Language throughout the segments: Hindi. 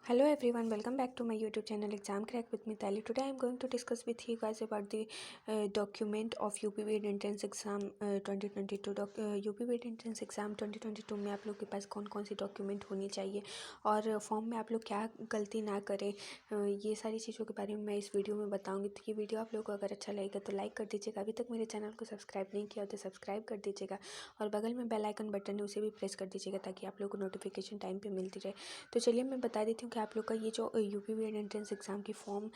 Hello everyone, welcome back to my YouTube channel Exam Crack with Mitali. Today I am going to discuss with you guys about the document of UP BEd Entrance Exam 2022. UP BEd Entrance Exam 2022 में आप लोग के पास कौन कौन सी डॉक्यूमेंट होनी चाहिए और फॉर्म में आप लोग क्या गलती ना करें, ये सारी चीज़ों के बारे में मैं इस वीडियो में बताऊंगी। तो ये वीडियो आप लोग को अगर अच्छा लगेगा तो लाइक कर दीजिएगा। अभी तक मेरे चैनल को सब्सक्राइब नहीं किया तो सब्सक्राइब कर दीजिएगा और बगल में बेल आइकन बटन है उसे भी प्रेस कर दीजिएगा ताकि आप लोग को नोटिफिकेशन टाइम पे मिलती रहे। तो चलिए मैं बता देती हूँ कि आप लोग का ये जो यूपी बीएड एंट्रेंस एग्ज़ाम की फॉर्म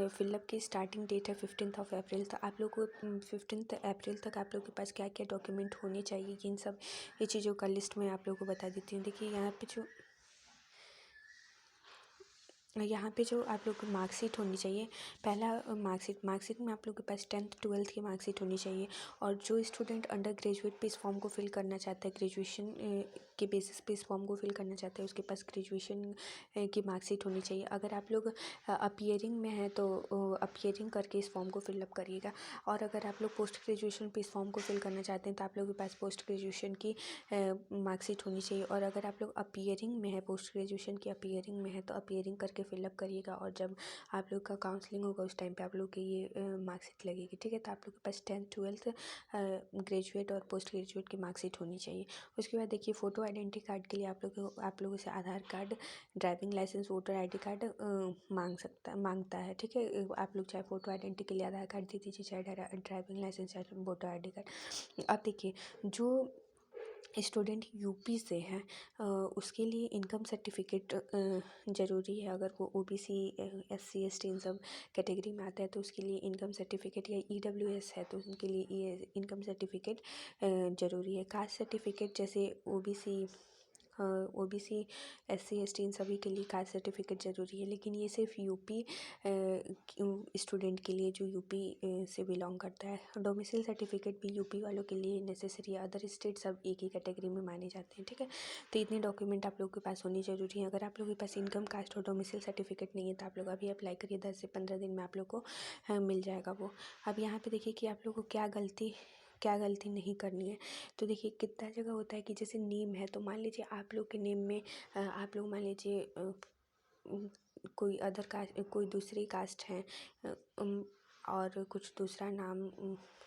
फिलअप की स्टार्टिंग डेट है 15 अप्रैल। तो आप लोग को 15 अप्रैल तक आप लोग के पास क्या क्या डॉक्यूमेंट होने चाहिए, इन सब ये चीज़ों का लिस्ट मैं आप लोग को बता देती हूँ। देखिए यहाँ पे जो आप लोग को मार्कशीट होनी चाहिए, पहला मार्कशीट में आप लोग के पास 10th 12th की मार्कशीट होनी चाहिए। और जो स्टूडेंट अंडर ग्रेजुएट पे इस फॉर्म को फिल करना चाहता है, ग्रेजुएशन के बेसिस पे इस फॉर्म को फिल करना चाहते हैं, उसके पास ग्रेजुएशन की मार्कशीट होनी चाहिए। अगर आप लोग अपीयरिंग में हैं तो अपीयरिंग करके इस फॉर्म को फिलअप करिएगा। और अगर आप लोग पोस्ट ग्रेजुएशन पे इस फॉर्म को फिल करना चाहते हैं तो आप लोगों के पास पोस्ट ग्रेजुएशन की मार्कशीट होनी चाहिए। और अगर आप लोग अपीयरिंग में है, पोस्ट ग्रेजुएशन की अपीयरिंग में है तो अपीयरिंग करके फिलअप करिएगा। और जब आप लोग का काउंसलिंग होगा उस टाइम पे आप लोग की ये मार्कशीट लगेगी, ठीक है। तो आप लोग के पास 10th 12th ग्रेजुएट और पोस्ट ग्रेजुएट की मार्कशीट होनी चाहिए। उसके बाद देखिए फ़ोटो आइडेंटिटी कार्ड के लिए आप लोगों से Aadhaar card, driving licence, voter ID card मांगता है, ठीक है। आप लोग चाहे फ़ोटो आइडेंटिटी के लिए आधार कार्ड दे दीजिए, चाहे ड्राइविंग लाइसेंस, चाहे वोटर आईडी कार्ड। अब देखिए जो स्टूडेंट यूपी से हैं उसके लिए इनकम सर्टिफिकेट ज़रूरी है। अगर वो ओबीसी एससी एसटी इन सब कैटेगरी में आता है तो उसके लिए इनकम सर्टिफिकेट, या ईडब्ल्यूएस है तो उनके लिए ये इनकम सर्टिफिकेट ज़रूरी है। कास्ट सर्टिफिकेट जैसे ओबीसी एससी एसटी इन सभी के लिए कास्ट सर्टिफिकेट ज़रूरी है, लेकिन ये सिर्फ यूपी स्टूडेंट के लिए जो यूपी से बिलोंग करता है। डोमिसाइल सर्टिफिकेट भी यूपी वालों के लिए नेसेसरी है। अदर स्टेट सब एक ही कैटेगरी में माने जाते हैं, ठीक है। तो इतने डॉक्यूमेंट आप लोगों के पास होनी ज़रूरी है। अगर आप लोगों के पास इनकम कास्ट और डोमिसाइल सर्टिफिकेट नहीं है तो आप लोग अभी अप्लाई करिए, 10 से 15 दिन में आप लोग को मिल जाएगा वो। अब यहाँ पे देखिए कि आप लोग को क्या गलती नहीं करनी है। तो देखिए कितना जगह होता है कि जैसे नेम है तो मान लीजिए आप लोग के नेम में आप लोग मान लीजिए कोई अदर कास्ट, कोई दूसरी कास्ट है और कुछ दूसरा नाम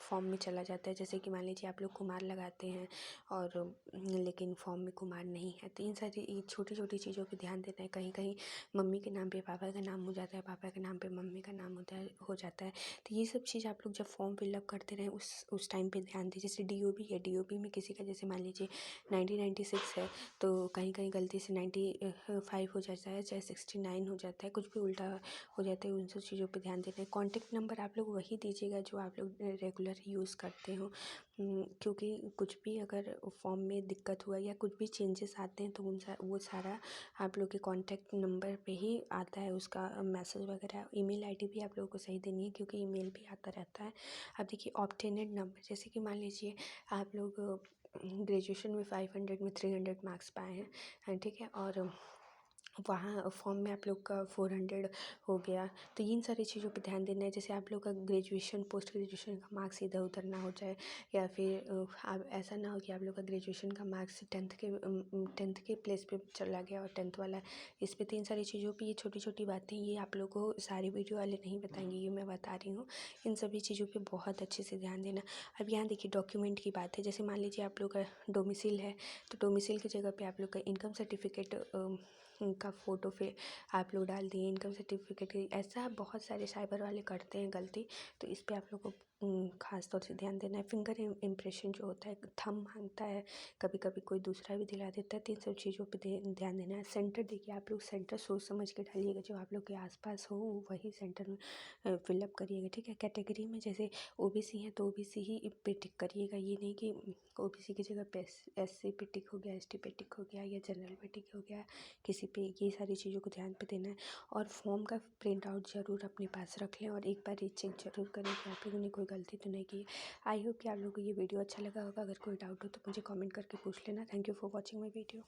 फॉर्म में चला जाता है। जैसे कि मान लीजिए आप लोग कुमार लगाते हैं और लेकिन फॉर्म में कुमार नहीं है। तो इन सारी छोटी छोटी चीज़ों पे ध्यान देना है। कहीं कहीं मम्मी के नाम पे पापा का नाम हो जाता है, पापा के नाम पे मम्मी का नाम हो जाता है। तो ये सब चीज़ आप लोग जब फॉर्म फिलअप करते रहें उस टाइम पे ध्यान दीजिए। जैसे डीओबी है, डीओबी में किसी का जैसे मान लीजिए 1996 है तो कहीं कहीं गलती से 95 हो जाता है, चाहे 69 हो जाता है, कुछ भी उल्टा हो जाता है। उन सब चीज़ों पे ध्यान देना है। कॉन्टैक्ट नंबर आप लोग वही दीजिएगा जो आप लोग रेगुलर यूज़ करते हो, क्योंकि कुछ भी अगर फॉर्म में दिक्कत हुआ या कुछ भी चेंजेस आते हैं तो वो सारा आप लोग के कॉन्टैक्ट नंबर पे ही आता है, उसका मैसेज वगैरह। ईमेल आईडी भी आप लोगों को सही देनी है क्योंकि ईमेल भी आता रहता है। अब देखिए ऑब्टेनेड नंबर, जैसे कि मान लीजिए आप लोग ग्रेजुएशन में 500 में 300 मार्क्स पाए हैं, ठीक है, और वहाँ फॉर्म में आप लोग का 400 हो गया। तो इन सारी चीज़ों पे ध्यान देना है। जैसे आप लोग का ग्रेजुएशन पोस्ट ग्रेजुएशन का मार्क्स इधर उधर ना हो जाए, या फिर आप ऐसा ना हो कि आप लोग का ग्रेजुएशन का मार्क्स 10th के प्लेस पे चला गया और 10th वाला इस पे। तो इन सारी चीज़ों पे ये छोटी छोटी बातें ये आप लोग को सारी वीडियो वाले नहीं बताएंगे, ये मैं बता रही हूँ। इन सभी चीज़ों पे बहुत अच्छे से ध्यान देना। अब यहाँ देखिए डॉक्यूमेंट की बात है। जैसे मान लीजिए आप लोग का डोमिसाइल है तो डोमिसाइल की जगह पे आप लोग का इनकम सर्टिफिकेट का फ़ोटो फिर आप लोग डाल दिए, इनकम सर्टिफिकेट की। ऐसा बहुत सारे साइबर वाले करते हैं गलती, तो इस पे आप लोग को ख़ास तौर से ध्यान देना है। फिंगर इम्प्रेशन जो होता है, थंब मांगता है, कभी कभी कोई दूसरा भी दिला देता है। तो इन सब चीज़ों पे ध्यान देना है। सेंटर देखिए आप लोग सेंटर सोच समझ के डालिएगा, जो आप लोग के आसपास हो वही सेंटर में फिलअप करिएगा, ठीक है। कैटेगरी में जैसे ओबीसी है तो ओबीसी ही पे टिक करिएगा, ये नहीं कि ओबीसी की जगह पे एससी पे टिक हो गया, एसटी पे टिक हो गया, या जनरल पे टिक हो गया किसी पे। ये सारी चीज़ों को ध्यान पे देना है। और फॉर्म का प्रिंट आउट ज़रूर अपने पास रख लें और एक बार रीचेक ज़रूर करें कि आप लोगों ने कोई गलती तो नहीं की। आई होप कि आप लोगों को ये वीडियो अच्छा लगा होगा। अगर कोई डाउट हो तो मुझे कमेंट करके पूछ लेना। Thank you for watching my video.